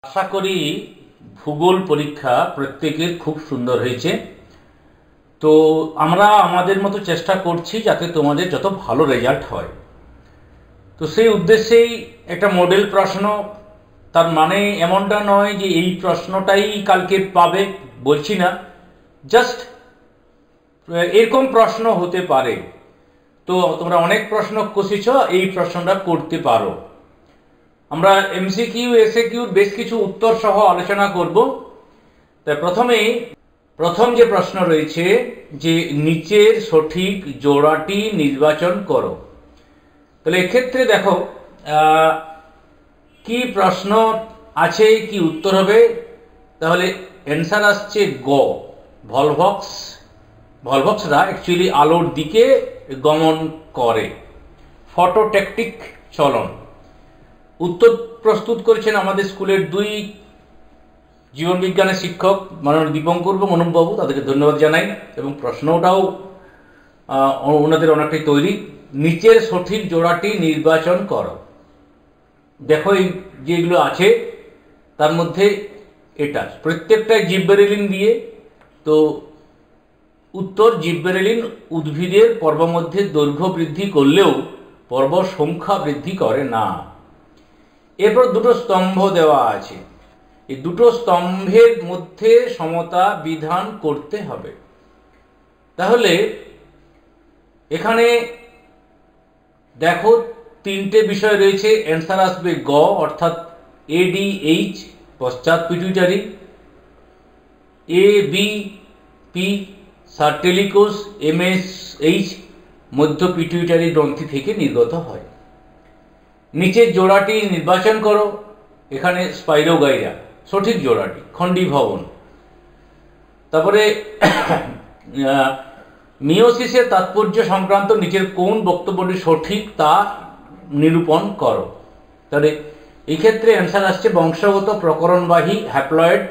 আশা করি ভূগোল পরীক্ষা প্রত্যেকের খুব সুন্দর হয়েছে। তো আমরা আমাদের মতো চেষ্টা করছি যাতে তোমাদের যত ভালো রেজাল্ট হয়। তো সেই উদ্দেশ্যেই একটা মডেল প্রশ্ন, তার মানে এমনটা নয় যে এই প্রশ্নটাই কালকে পাবে, বলছি না, জাস্ট এরকম প্রশ্ন হতে পারে। তো তোমরা অনেক প্রশ্ন কষেছ, এই প্রশ্নটা করতে পারো। আমরা এমসিকিউ এসএকিউর বেশ কিছু উত্তর সহ আলোচনা করব। তাই প্রথম যে প্রশ্ন রয়েছে যে নিচের সঠিক জোড়াটি নির্বাচন করো। তাহলে এক্ষেত্রে দেখো কি প্রশ্ন আছে, কি উত্তর হবে। তাহলে অ্যান্সার আসছে গ, ভলভক্সরা অ্যাকচুয়ালি আলোর দিকে গমন করে, ফটোট্যাকটিক চলন। উত্তর প্রস্তুত করেছেন আমাদের স্কুলের দুই জীবনবিজ্ঞানের শিক্ষক মাননীয় দীপঙ্কর এবং অনুপবাবু, তাদেরকে ধন্যবাদ জানাই। এবং প্রশ্নটাও ওনাদের অনেকটাই তৈরি। নিচের সঠিক জোড়াটি নির্বাচন করো। দেখো এই যেগুলো আছে তার মধ্যে এটা প্রত্যেকটাই জিববেরেলিন দিয়ে। তো উত্তর, জিববেরেলিন উদ্ভিদের পর্বমধ্যে দৈর্ঘ্য বৃদ্ধি করলেও পর্ব সংখ্যা বৃদ্ধি করে না। এরপর দুটো স্তম্ভ দেওয়া আছে, এই দুটো স্তম্ভের মধ্যে সমতা বিধান করতে হবে। তাহলে এখানে দেখো তিনটে বিষয় রয়েছে, অ্যান্সার আসবে গ, অর্থাৎ এডিএইচ পশ্চাৎ পিটুইটারি, এ বি পি সার্টেলিকোস, এমএসএইচ মধ্য পিটুইটারি গ্রন্থি থেকে নির্গত হয়। নিচের জোড়াটি নির্বাচন করো। এখানে স্পাইরোগাইরা সঠিক জোড়াটি, খণ্ডীভবন। তারপরে মিওসিসের তাৎপর্য সংক্রান্ত নিচের কোন বক্তব্যটি সঠিক তা নিরূপণ করো। তাহলে এই ক্ষেত্রে অ্যান্সার আসছে বংশগত প্রকরণবাহী হ্যাপ্লয়েড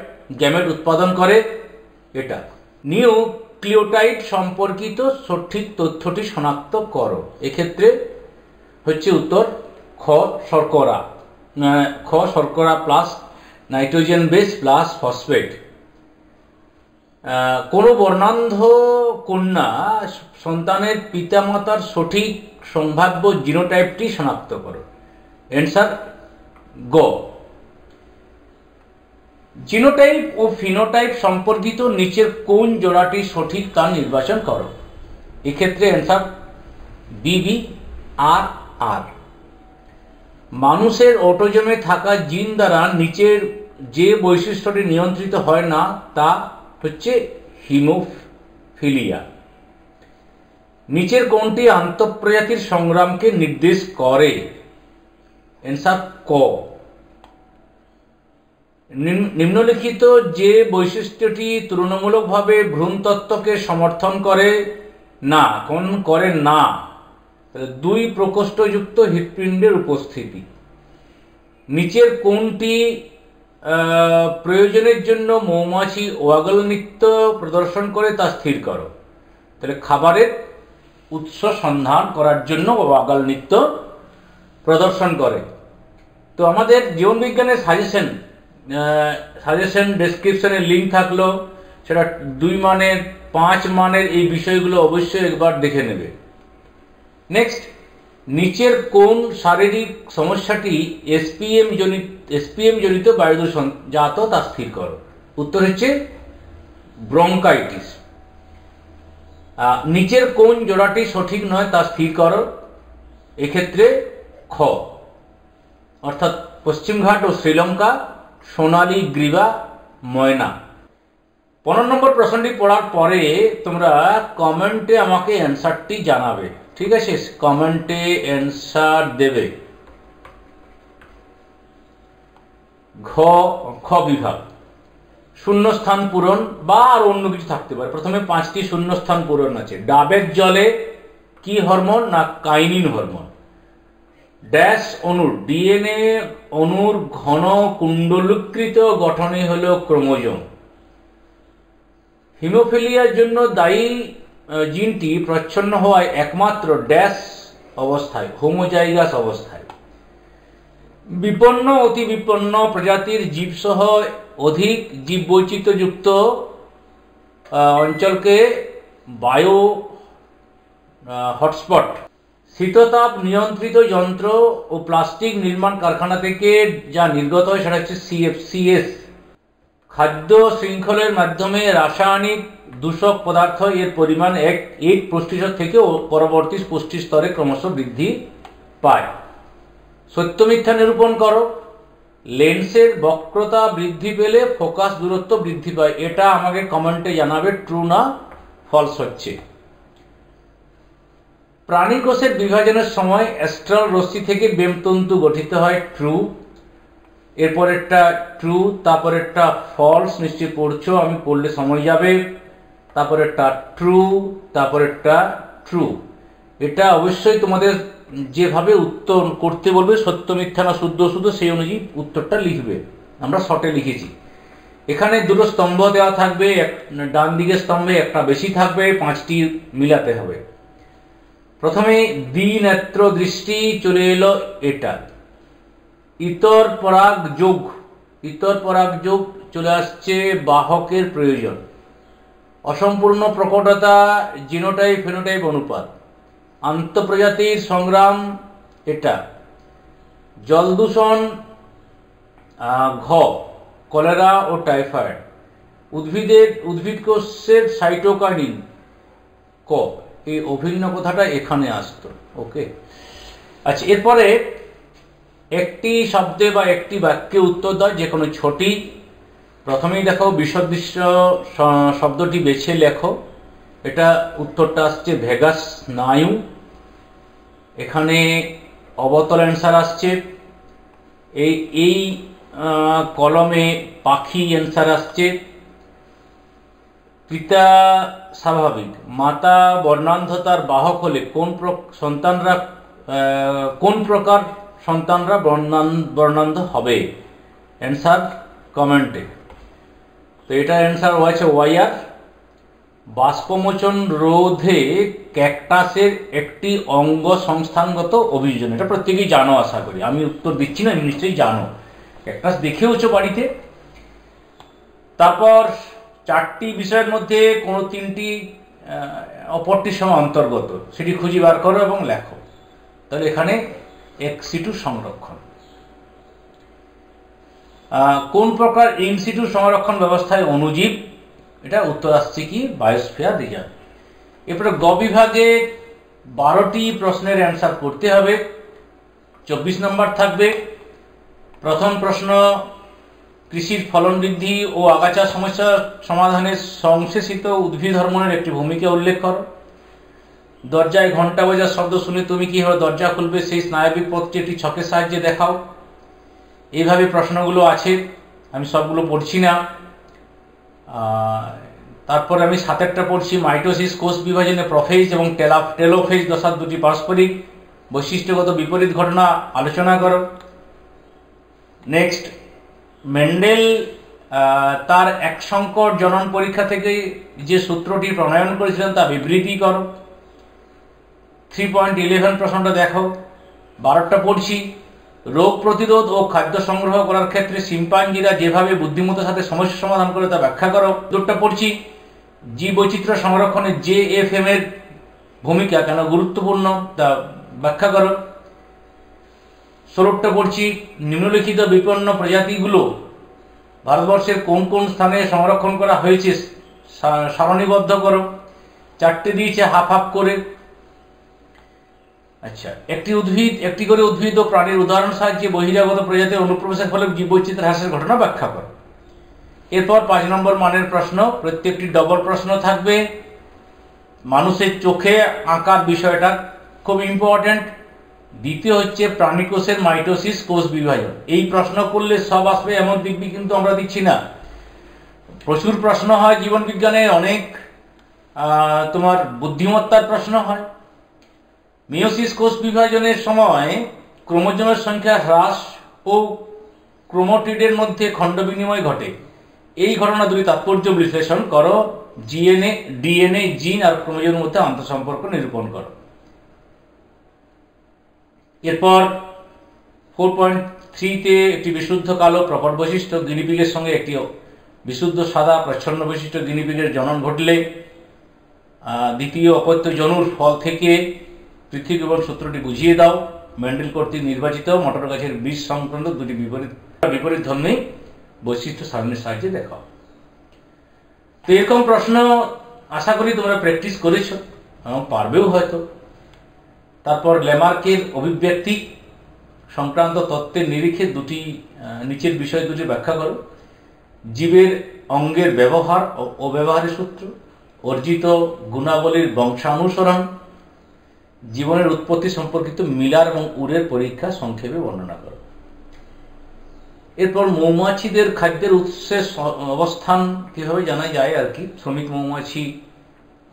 গ্যামেট উৎপাদন করে এটা। নিউক্লিওটাইড সম্পর্কিত সঠিক তথ্যটি শনাক্ত করো। এক্ষেত্রে হচ্ছে উত্তর খ, শর্করা। শর্করা plus nitrogen base plus phosphate. কোনো বর্ণান্ধ কন্যা সন্তানের পিতামাতার সঠিক সম্ভাব্য জিনোটাইপটি শনাক্ত করো। অ্যান্সার গ। জিনোটাইপ ও ফিনোটাইপ সম্পর্কিত নিচের কোন জোড়াটি সঠিক তা নির্বাচন করো। এক্ষেত্রে অ্যান্সার বিবি আর আর। মানুষের অটোজোমে থাকা জিন দ্বারা নিচের যে বৈশিষ্ট্যটি নিয়ন্ত্রিত হয় না তা হচ্ছে হিমোফিলিয়া। নিচের কোনটি আন্তঃপ্রজাতির সংগ্রামকে নির্দেশ করে। অ্যান্সার ক। নিম্নলিখিত যে বৈশিষ্ট্যটি তুলনামূলকভাবে ভ্রূণতত্ত্বকে সমর্থন করে না, কোন করে না। দুই প্রকোষ্ঠযুক্ত হৃৎপিণ্ডের উপস্থিতি। নিচের কোনটি প্রয়োজনের জন্য মৌমাছি ওয়াগল নৃত্য প্রদর্শন করে তা স্থির করো। তাহলে খাবারের উৎস সন্ধান করার জন্য ওয়াগল নৃত্য প্রদর্শন করে। তো আমাদের জীবনবিজ্ঞানের সাজেশন ডেসক্রিপশনের লিঙ্ক থাকলো, সেটা 2 মানের 5 মানের এই বিষয়গুলো অবশ্যই একবার দেখে নেবে। নেক্সট, নিচের কোন শারীরিক সমস্যাটি এসপিএম জনিত বায়ুদূষণ জাত তা স্থির করো। উত্তর হচ্ছে ব্রঙ্কাইটিস। নিচের কোন জোড়াটি সঠিক নয় তা স্থির করো। এক্ষেত্রে খ, অর্থাৎ পশ্চিমঘাট ও শ্রীলঙ্কা, সোনালী গ্রীবা, ময়না। 15 নম্বর প্রশ্নটি পড়ার পরে তোমরা কমেন্টে আমাকে অ্যান্সারটি জানাবে, ঠিক আছে? কমেন্টে অ্যান্সার দেবে। খ বিভাগ, শূন্যস্থান পূরণ বা আর অন্য কিছু থাকতে পারে। প্রথমে 5টি শূন্যস্থান পূরণ আছে। ডাবের জলে কি হরমোন? না কাইনিন হরমোন। ড্যাশ অণুর, ডিএনএ অণুর ঘন কুণ্ডলীকৃত গঠনে হলো ক্রোমোজোম। হিমোফিলিয়ার জন্য দায়ী জিনটি প্রচ্ছন্ন হওয়ায় একমাত্র ড্যাশ অবস্থায়, হোমোজাইগাস অবস্থায়। বিপন্ন অতি বিপন্ন প্রজাতির জীবসহ অধিক জীববৈচিত্র্যযুক্ত অঞ্চলকে বায়ো হটস্পট। শীততাপ নিয়ন্ত্রিত যন্ত্র ও প্লাস্টিক নির্মাণ কারখানা থেকে যা নির্গত হয় সেটা হচ্ছে সিএফসিএস। খাদ্য শৃঙ্খলের মাধ্যমে রাসায়নিক দূষক পদার্থ এর পরিমাণ 8% থেকে পরবর্তী পুষ্টি স্তরে ক্রমশ বৃদ্ধি পায়। সত্য মিথ্যা নিরূপণ করো। লেন্সের বক্রতা বৃদ্ধি পেলে ফোকাস দূরত্ব বৃদ্ধি পায়। এটা আমাকে কমেন্টে জানাবে ট্রু না ফলস হচ্ছে। প্রাণীকোষের বিভাজনের সময় অ্যাস্ট্রাল রশ্মি থেকে বেমতন্তু গঠিত হয়, ট্রু। এরপর একটা ট্রু, তারপর একটা ফলস, নিশ্চয়ই পড়ছো, আমি পড়লে সময় যাবে। তারপর একটা ট্রু, তারপর একটা ট্রু। এটা অবশ্যই তোমাদের যেভাবে উত্তর করতে বলবে, সত্য মিথ্যা না শুদ্ধ শুদ্ধ, সেই অনুযায়ী উত্তরটা লিখবে। আমরা শর্টে লিখেছি। এখানে দুটো স্তম্ভ দেওয়া থাকবে, ডান দিকের স্তম্ভে একটা বেশি থাকবে, 5টি মিলাতে হবে। প্রথমে দ্বিনেত্র দৃষ্টি চলে এলো এটা। ইতর পরাগ যোগ, ইতর পরাগ যোগ চলে আসছে, বাহকের প্রয়োজন। অসম্পূর্ণ প্রকটতা, জিনোটাইপ ফেনোটাইপ অনুপাত। আন্তঃপ্রজাতির সংগ্রাম এটা। জল দূষণ ঘ, কলেরা ও টাইফয়েড। উদ্ভিদ কোষের সাইটোকাইনিন ক। এই অভিন্ন কথাটা এখানে আসতো। ওকে, আচ্ছা। এরপরে একটি শব্দে বা একটি বাক্যে উত্তর দাও, যে কোনো ছটি। প্রথমেই দেখো বিসদৃশ্য শব্দটি বেছে লেখো। এটা উত্তরটা আসছে ভেগাস স্নায়ু। এখানে অবতল অ্যান্সার আসছে। এই কলমে পাখি অ্যান্সার আসছে। পিতা স্বাভাবিক, মাতা বর্ণান্ধতার বাহক হলে কোন প্রকার সন্তানরা বর্ণান্ধ হবে? অ্যান্সার কমেন্টে। তো এটা অ্যান্সার হয়েছে ওয়াইআর। বাষ্পমোচন রোধে ক্যাকটাসের একটি অঙ্গ সংস্থানগত অভিযোজন। এটা প্রত্যেকেই জানো, আশা করি। আমি উত্তর দিচ্ছি না, নিশ্চয়ই জানো। ক্যাকটাস দেখেওছো বাড়িতে। তারপর 4টি বিষয়ের মধ্যে কোনো 3টি অপরটির সঙ্গে অন্তর্গত, সেটি খুঁজে বার করো এবং লেখো। তাহলে এখানে এক্সিটু সংরক্ষণ। কোন প্রকার ইনসিটু সংরক্ষণ ব্যবস্থায় অণুজীব? এটা উত্তর আসছে কি বায়োস্ফিয়ার রিজার্ভ। এরপরে গ বিভাগে 12টি প্রশ্নের অ্যান্সার করতে হবে। 24 নম্বর থাকবে। প্রথম প্রশ্ন, কৃষির ফলন বৃদ্ধি ও আগাছা সমস্যা সমাধানে সংশ্লেষিত উদ্ভিদ হরমোনের একটি ভূমিকা উল্লেখ করো। দরজায় ঘন্টা বাজার শব্দ শুনে তুমি কিভাবে দরজা খুলবে, সেই স্নায়বিক পথটি একটি ছকের সাহায্যে দেখাও। এইভাবে প্রশ্নগুলো আছে, আমি সবগুলো পড়ছি না। তারপর আমি 7টা পড়ছি। মাইটোসিস কোষ বিভাজনে প্রোফেজ এবং টেলোফেজ দশার দুটি পারস্পরিক বৈশিষ্ট্যগত বিপরীত ঘটনা আলোচনা করো। নেক্সট, মেন্ডেল তার এক সংকর জনন পরীক্ষা থেকে যে সূত্রটি প্রণয়ন করেছিলেন তা বিবৃতি করো। 3.11 প্রশ্নটা দেখো। 12টা পড়ছি। রোগ প্রতিরোধ ও খাদ্য সংগ্রহ করার ক্ষেত্রে শিম্পাঞ্জিরা যেভাবে বুদ্ধিমত্তার সাথে সমস্যা সমাধান করে তা ব্যাখ্যা করো। 2টা পড়ছি। জীববৈচিত্র্য সংরক্ষণে JFM এর ভূমিকা কেন গুরুত্বপূর্ণ তা ব্যাখ্যা করো। 16টা পড়ছি। নিম্নলিখিত বিপন্ন প্রজাতিগুলো ভারতবর্ষের কোন কোন স্থানে সংরক্ষণ করা হয়েছে সারণীবদ্ধ করো। 4টে দিয়েছে হাফ হাফ করে। আচ্ছা, একটি করে উদ্ভিদ ও প্রাণীর উদাহরণ সাহায্যে বহিরাগত প্রজাতির অনুপ্রবেশের ফলে জীববৈচিত্র্য হ্রাসের ঘটনা ব্যাখ্যা করো। এরপর 5 নম্বর মানের প্রশ্ন, প্রত্যেকটি ডবল প্রশ্ন থাকবে। মানুষের চোখে আঁকার বিষয়টা খুব ইম্পর্টেন্ট। দ্বিতীয় হচ্ছে প্রাণীকোষের মাইটোসিস কোষ বিভাজন। এই প্রশ্ন করলে সব আসবে এমন দিব্যি কিন্তু আমরা দিচ্ছি না। প্রচুর প্রশ্ন হয় জীবন বিজ্ঞানে, অনেক তোমার বুদ্ধিমত্তার প্রশ্ন হয়। মিওসিস কোষ বিভাজনের সময় ক্রোমোজোমের সংখ্যা হ্রাস ও ক্রোমাটিডের মধ্যে খণ্ড বিনিময় ঘটে। এই ঘটনা দুটি তাৎপর্য বিশ্লেষণ করো। ডিএনএ জিন আর ক্রোমোজোমের মধ্যে আন্তঃসম্পর্ক নিরূপণ করো। এরপর 3তে একটি বিশুদ্ধ কালো প্রকট বৈশিষ্ট্য গিনিপিগের সঙ্গে একটি বিশুদ্ধ সাদা প্রচ্ছন্ন বৈশিষ্ট্য গিনিপিগের জনন ঘটলে দ্বিতীয় অপত্য জনুর ফল থেকে পৃথিবী এবং সূত্রটি বুঝিয়ে দাও। মেন্ডেল কর্তৃক নির্বাচিত মটর গাছের বীজ সংক্রান্ত দুটি বিপরীত ধর্মী বৈশিষ্ট্য সারণীর সাহায্যে দেখাও। তো এরকম প্রশ্ন আশা করি তোমরা প্র্যাকটিস করেছ এবং পারবেও হয়তো। তারপর ল্যামার্কের অভিব্যক্তি সংক্রান্ত তত্ত্বের নিরিখে নিচের বিষয় দুটি ব্যাখ্যা করো। জীবের অঙ্গের ব্যবহার ও অব্যবহারের সূত্র, অর্জিত গুণাবলীর বংশানুসরণ, জীবনের উৎপত্তি সম্পর্কিত মিলার এবং উরের পরীক্ষা সংক্ষেপে বর্ণনা করো। এরপর মৌমাছিদের খাদ্যের উৎসের অবস্থান কিভাবে জানা যায় আর কি। শ্রমিক মৌমাছি,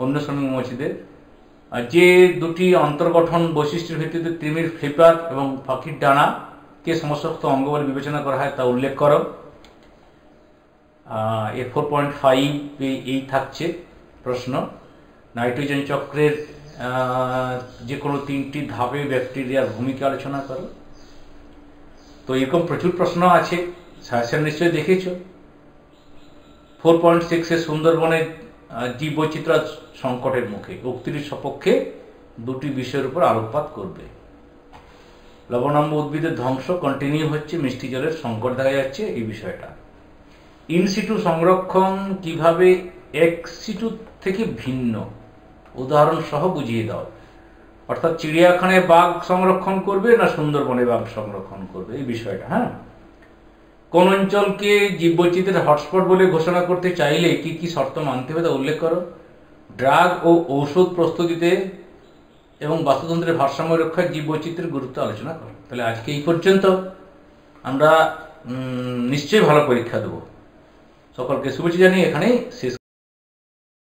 অন্য শ্রমিক মৌমাছিদের যে দুটি অন্তর্গঠন বৈশিষ্ট্যের ভিত্তিতে তিমির ফ্লিপার এবং পাখির ডানাকে সমস্ত অঙ্গ বলে বিবেচনা করা হয় তা উল্লেখ করো। এর 4.5 এই থাকছে প্রশ্ন। নাইট্রোজেন চক্রের যে কোনো 3টি ধাপে ব্যাকটেরিয়ার ভূমিকা আলোচনা করো। তো এরকম প্রচুর প্রশ্ন আছে, সাজেশন নিশ্চয়ই দেখেছ। 4.6 সুন্দরবনের জীববৈচিত্র্য সংকটের মুখে উক্তির সপক্ষে দুটি বিষয়ের উপর আলোকপাত করবে। লবণাম্ব উদ্ভিদের ধ্বংস কন্টিনিউ হচ্ছে, মিষ্টি জলের সংকট দেখা যাচ্ছে, এই বিষয়টা। ইনসিটু সংরক্ষণ কিভাবে এক্সিটু থেকে ভিন্ন, উদাহরণ সহ বুঝিয়ে দাও। অর্থাৎ চিড়িয়াখানায় বাঘ সংরক্ষণ করবে না সুন্দরবনে বাঘ সংরক্ষণ করবে, এই বিষয়টা। হ্যাঁ, কোন অঞ্চলকে জীববৈচিত্র্যের হটস্পট বলে ঘোষণা করতে চাইলে কি কি শর্ত মানতে হবে তা উল্লেখ করো। ড্রাগ ও ঔষধ প্রস্তুতিতে এবং বাস্তুতন্ত্রের ভারসাম্য রক্ষায় জীববৈচিত্র্যের গুরুত্ব আলোচনা করো। তাহলে আজকে এই পর্যন্ত। আমরা নিশ্চয়ই ভালো পরীক্ষা দেবো। সকলকে শুভেচ্ছা জানিয়ে এখানেই শেষ।